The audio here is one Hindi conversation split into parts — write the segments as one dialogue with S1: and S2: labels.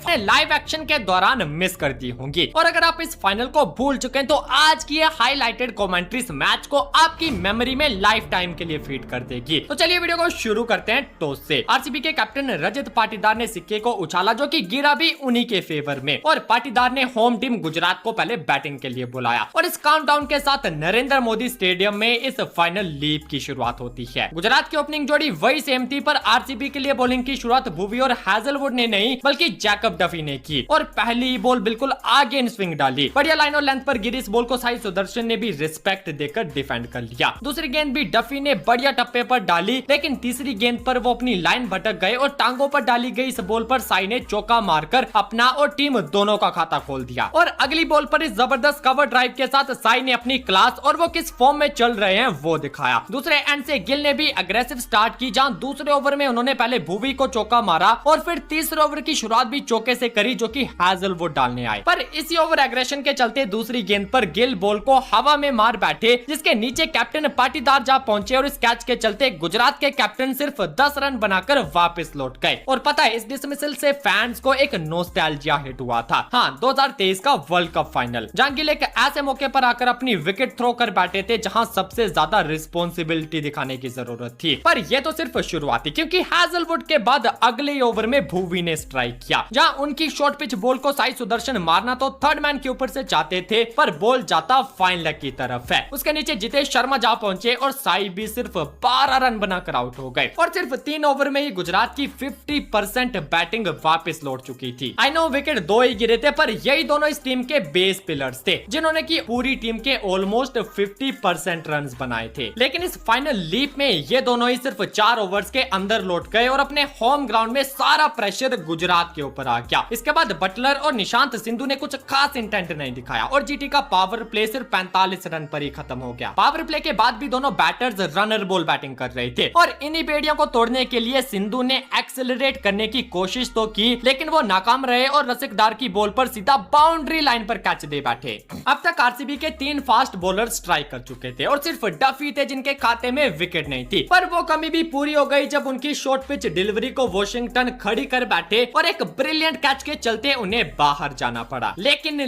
S1: लाइव एक्शन के दौरान मिस कर दी होंगी। और अगर आप इस फाइनल को भूल चुके हैं तो आज की हाईलाइटेड कमेंट्री इस मैच को आपकी मेमोरी में लाइफ टाइम के लिए फीड कर देगी। तो चलिए वीडियो को शुरू करते हैं टॉस से। आरसीबी के कैप्टन रजत पाटीदार ने सिक्के को उछाला, जो कि गिरा भी उन्हीं के फेवर में, और पाटीदार ने होम टीम गुजरात को पहले बैटिंग के लिए बुलाया। और इस काउंटडाउन के साथ नरेंद्र मोदी स्टेडियम में इस फाइनल लीप की शुरुआत होती है। गुजरात की ओपनिंग जोड़ी वही सेम थी, पर आरसीबी के लिए बॉलिंग की शुरुआत भुवी और हैजलवुड ने नहीं बल्कि जैकब डफी ने की, और पहली बॉल बिल्कुल आगे इन स्विंग डाली। बढ़िया लाइन और लेंथ पर गिरी इस बॉल को साई सुदर्शन ने भी रिस्पेक्ट देकर डिफेंड कर लिया। दूसरी गेंद भी डफी ने बढ़िया टप्पे पर डाली, लेकिन तीसरी गेंद पर वो अपनी लाइन भटक गए और टांगों पर डाली गई इस बॉल पर साई ने चौका मारकर अपना और टीम दोनों का खाता खोल दिया। और अगली बॉल पर इस जबरदस्त कवर ड्राइव के साथ साई ने अपनी क्लास और वो किस फॉर्म में चल रहे हैं वो दिखाया। दूसरे एंड से गिल ने भी अग्रेसिव स्टार्ट की, जहां दूसरे ओवर में उन्होंने पहले भुवी को चौका मारा और फिर तीसरे ओवर की शुरुआत भी चौके से करी, जो कि हैजलवुड डालने आए। पर इसी ओवर एग्रेशन के चलते दूसरी गेंद पर गिल बॉल को हवा में मार बैठे, जिसके नीचे कैप्टन पाटीदार जा पहुंचे, और इस कैच के चलते गुजरात के कैप्टन सिर्फ 10 रन बनाकर वापस लौट गए। और पता है, इस डिसमिसल से फैंस को एक नोस्टैल्जिया हिट हुआ था। हाँ, 2023 का वर्ल्ड कप फाइनल, जहां गिल एक ऐसे मौके पर आकर अपनी विकेट थ्रो कर बैठे थे जहां सबसे ज्यादा रिस्पॉन्सिबिलिटी दिखाने की जरूरत थी। पर यह तो सिर्फ शुरुआत थी, क्योंकि हैजलवुड के बाद अगले ओवर में भुवी ने स्ट्राइक किया, जहां उनकी शॉर्ट पिच बॉल को साई सुदर्शन मारना तो थर्ड मैन के ऊपर से चाहते थे, पर बॉल जाता फाइन लेग की तरफ है। उसके नीचे जितेश शर्मा जा पहुंचे और साई भी सिर्फ 12 रन बनाकर आउट हो गए, और सिर्फ 3 ओवर में ही गुजरात की 50% बैटिंग वापस लौट चुकी थी। आई नो विकेट 2 ही गिरे थे, पर यही दोनों इस टीम के बेस पिलर्स थे, जिन्होंने की पूरी टीम के ऑलमोस्ट 50% रन बनाए थे। लेकिन इस फाइनल लीप में ये दोनों ही सिर्फ 4 ओवर्स के अंदर लौट गए और अपने होम ग्राउंड में सारा प्रेशर गुजरात के ऊपर आ गया। इसके बाद बटलर और निशांत सिंधु ने कुछ खास इंटेंट नहीं दिखाया, और जीटी का पावर प्ले सिर्फ 45 रन पर ही खत्म हो गया। पावर प्ले के बाद भी दोनों बैटर्स रनर बॉल बैटिंग कर रहे थे, और इन्हीं बेड़ियों को तोड़ने के लिए सिंधु ने एक्सेलरेट करने की कोशिश तो की, लेकिन वो नाकाम रहे और रसिकदार की बॉल पर सीधा बाउंड्री लाइन पर कैच दे बैठे। अब तक आरसीबी के 3 फास्ट बॉलर स्ट्राइक कर चुके थे, और सिर्फ डफी थे जिनके खाते में विकेट नहीं थी। पर वो कमी भी पूरी हो गई जब उनकी शॉर्ट पिच डिलीवरी को वॉशिंगटन खड़ी कर बैठे, और एक ब्रिलियंट कैच के चलते उन्हें बाहर जाना पड़ा। लेकिन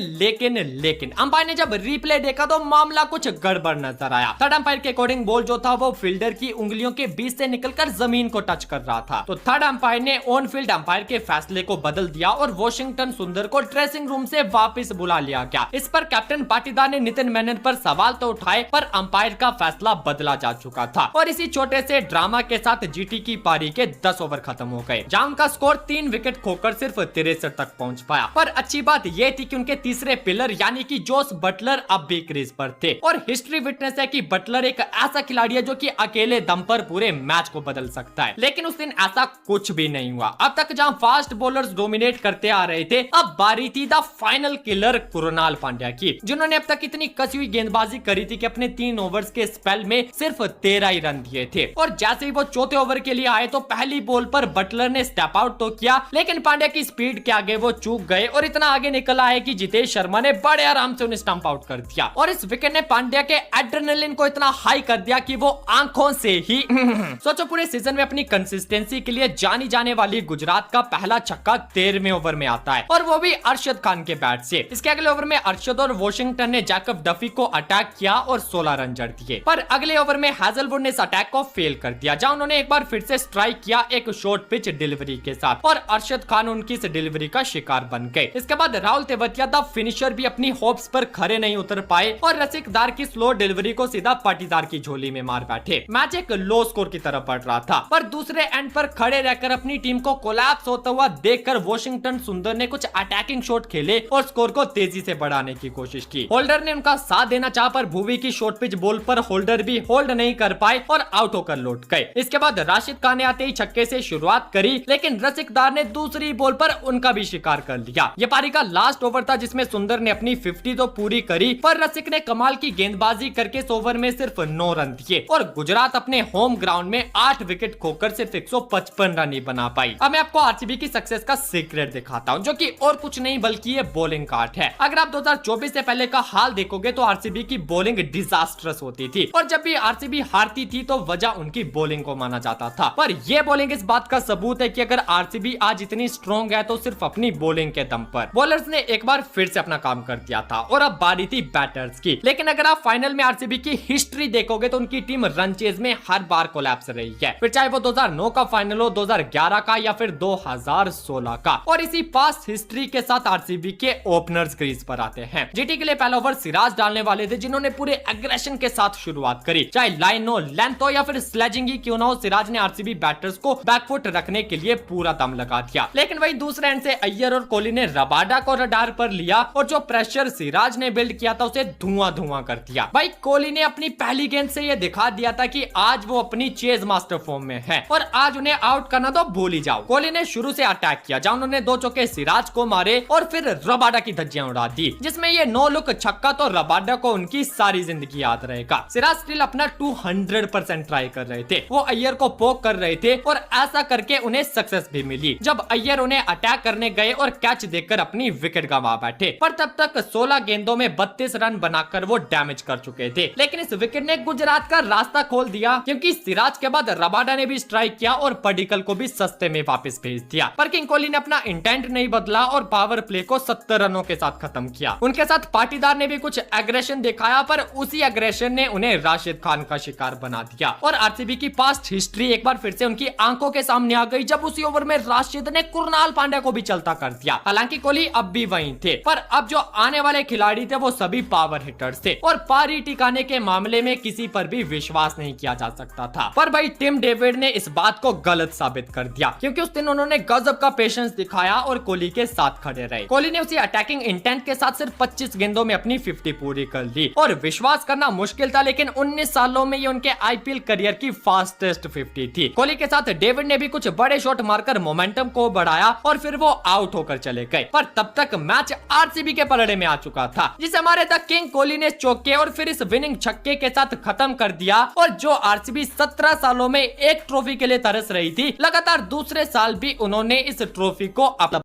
S1: अंपायर ने जब रिप्ले देखा तो मामला कुछ गड़बड़ नजर आया। थर्ड अंपायर के अकॉर्डिंग बॉल जो था वो फील्डर की उंगलियों के बीच से निकलकर जमीन को टच कर रहा था। तो थर्ड अंपायर ने ऑन फील्ड अंपायर के फैसले को बदल दिया और वॉशिंगटन सुंदर को ड्रेसिंग रूम से वापस बुला लिया गया। इस पर कैप्टन पाटीदार ने नितिन मेनन पर सवाल तो उठाए, पर अंपायर का फैसला बदला जा चुका था, और इसी छोटे से ड्रामा के साथ जीटी की पारी के 10 ओवर खत्म हो गए, जहां उनका स्कोर 3 विकेट खोकर सिर्फ 63 तक पहुंच पाया। पर अच्छी बात यह थी कि उनके तीसरे पिलर यानी कि जोस बटलर अब भी क्रीज पर थे, और हिस्ट्री विटनेस है कि बटलर एक ऐसा खिलाड़ी है जो कि अकेले दम पर पूरे मैच को बदल सकता है। लेकिन उस दिन ऐसा कुछ भी नहीं हुआ। अब तक जहां फास्ट बॉलर्स डोमिनेट करते आ रहे थे, अब बारी थी the final killer Kunal Pandya की, जिन्होंने अब तक इतनी कसी हुई गेंदबाजी करी थी कि अपने 3 ओवर्स के स्पेल में सिर्फ 13 ही रन दिए थे। और जैसे ही वो चौथे ओवर के लिए आए तो पहली बॉल पर बटलर ने स्टेप आउट तो किया, लेकिन पांड्या की स्पीड के आगे वो चूक गए और इतना आगे निकल आए कि जितेश शर्मा ने बड़े आराम से उन्हें स्टंप आउट कर दिया। और इस विकेट ने पांड्या के एड्रेनलिन को इतना हाई कर दिया कि वो आंखों से ही सोचो, पूरे सीजन में अपनी कंसिस्टेंसी के लिए जानी जाने वाली गुजरात का पहला छक्का 13वें ओवर में आता है, और वो भी अरशद खान के बैट से। इसके अगले ओवर में अरशद और वॉशिंगटन ने जैकब डफी को अटैक किया और 16 रन जड़ दिए। पर अगले ओवर में हैजलवुड ने इस अटैक को फेल कर दिया, जहां उन्होंने एक बार फिर से स्ट्राइक किया एक शॉर्ट पिच डिलीवरी के साथ, और अरशद खान उनकी इस डिलीवरी का शिकार बन गए। इसके बाद राहुल तेवतिया द फिनिशर भी अपनी होप्स पर खरे नहीं उतर पाए, और रसिकदार की स्लो डिलीवरी को सीधा पाटीदार की झोली में मार बैठे। मैच एक लो स्कोर की तरफ बढ़ रहा था, पर दूसरे एंड पर खड़े रहकर अपनी टीम को कोलैप्स होता हुआ देखकर वॉशिंगटन सुंदर ने कुछ अटैकिंग शॉट खेले और स्कोर को तेजी से बढ़ाने की कोशिश की। होल्डर ने उनका साथ देना चाहा, पर भुवी की शॉर्ट पिच बॉल पर होल्डर भी होल्ड नहीं कर पाए और आउट होकर लौट गए। इसके बाद राशिद खान ने आते ही छक्के से शुरुआत करी, लेकिन रसिकदार ने दूसरी बॉल पर उनका भी शिकार कर लिया। यह पारी का लास्ट ओवर था जिसमें सुंदर ने अपनी 50 तो पूरी करी, पर रसिक ने कमाल की गेंदबाजी करके इस ओवर में सिर्फ 9 रन दिए, और गुजरात अपने होम ग्राउंड में 8 विकेट खोकर सिर्फ 155 रन ही बना पाई। अब मैं आपको आरसीबी की सक्सेस का सीक्रेट दिखाता हूं, जो कि और कुछ नहीं बल्कि ये बॉलिंग कार्ड है। अगर आप 2024 से पहले का हाल देखोगे तो आरसीबी की बॉलिंग डिजास्ट्रस होती थी, और जब भी आरसीबी हारती थी तो वजह उनकी बॉलिंग को माना जाता था। पर यह बॉलिंग इस बात का सबूत है कि अगर आरसीबी आज इतनी स्ट्रॉन्ग स्ट्रॉन्ग है तो सिर्फ अपनी बॉलिंग के दम पर। बॉलर्स ने एक बार फिर से अपना काम कर दिया था और अब बारी थी बैटर्स की। लेकिन अगर आप फाइनल में आरसीबी की हिस्ट्री देखोगे तो उनकी टीम रन चेज में हर बार कोलैप्स रही है, फिर चाहे वो 2009 का फाइनल हो, 2011 का या फिर 2016 का। और इसी पास्ट हिस्ट्री के साथ आरसीबी के ओपनर्स क्रीज पर आते हैं। जीटी के लिए पहला ओवर सिराज डालने वाले थे, जिन्होंने पूरे एग्रेशन के साथ शुरुआत करी, चाहे लाइन हो, लेंथ हो या फिर स्लेजिंग ही क्यों ना हो। सिराज ने आरसीबी बैटर्स को बैकफुट रखने के लिए पूरा दम लगा दिया। लेकिन वही दूसरे एंड से अय्यर और कोहली ने रबाडा को रडार पर लिया और जो प्रेशर सिराज ने बिल्ड किया था उसे धुआं कर दिया। भाई कोहली ने अपनी पहली गेंद से यह दिखा दिया था कि आज वो अपनी चेज मास्टर फॉर्म में है और आज उन्हें आउट करना तो भूल ही जाओ। कोहली ने शुरू से अटैक किया, जहां उन्होंने 2 चौके सिराज को मारे और फिर रबाडा की धज्जियां उड़ा दी, जिसमें ये नो लुक छक्का तो रबाडा को उनकी सारी जिंदगी याद रहेगा। सिराज स्टिल अपना 200% ट्राई कर रहे थे, वो अय्यर को पोक कर रहे थे और ऐसा करके उन्हें सक्सेस भी मिली जब अय्यर उन्हें अटैक करने गए और कैच देकर अपनी विकेट गंवा बैठे। पर तब तक 16 गेंदों में 32 रन बनाकर वो डैमेज कर चुके थे। लेकिन इस विकेट ने गुजरात का रास्ता खोल दिया, क्योंकि सिराज के बाद रबाडा ने भी स्ट्राइक किया और पडिक्कल को भी सस्ते में वापस भेज दिया। पर किंग कोहली ने अपना इंटेंट नहीं बदला और पावर प्ले को 70 रनों के साथ खत्म किया। उनके साथ पाटीदार ने भी कुछ एग्रेशन दिखाया, पर उसी एग्रेशन ने उन्हें राशिद खान का शिकार बना दिया और आरसीबी की पास्ट हिस्ट्री एक बार फिर से उनकी आंखों के सामने आ गई, जब उसी ओवर में राशिद ने कुरनाल पांड्या को भी चलता कर दिया। हालांकि कोहली अब भी वहीं थे, पर अब जो आने वाले खिलाड़ी थे वो सभी पावर हिटर्स थे और पारी टिकाने के मामले में किसी पर भी विश्वास नहीं किया जा सकता था। पर भाई टिम डेविड ने इस बात को गलत साबित कर दिया, क्योंकि उस दिन उन्होंने गजब का पेशेंस दिखाया और कोहली के साथ खड़े रहे। कोहली ने उसी अटैकिंग इंटेंट के साथ सिर्फ 25 गेंदों में अपनी 50 पूरी कर ली और विश्वास करना मुश्किल था, लेकिन 19 सालों में ये उनके आईपीएल करियर की फास्टेस्ट 50 थी। कोहली के साथ डेविड ने भी कुछ बड़े शॉट मारकर मोमेंटम को बढ़ाया और फिर वो आउट होकर चले गए। पर तब तक मैच आरसीबी के पलड़े में आ चुका था, जिसे हमारे द किंग कोहली ने चौके और फिर इस विनिंग छक्के के साथ खत्म कर दिया। और जो आरसीबी 17 सालों में एक ट्रॉफी के लिए तरस रही थी, लगातार दूसरे साल भी उन्होंने इस ट्रॉफी को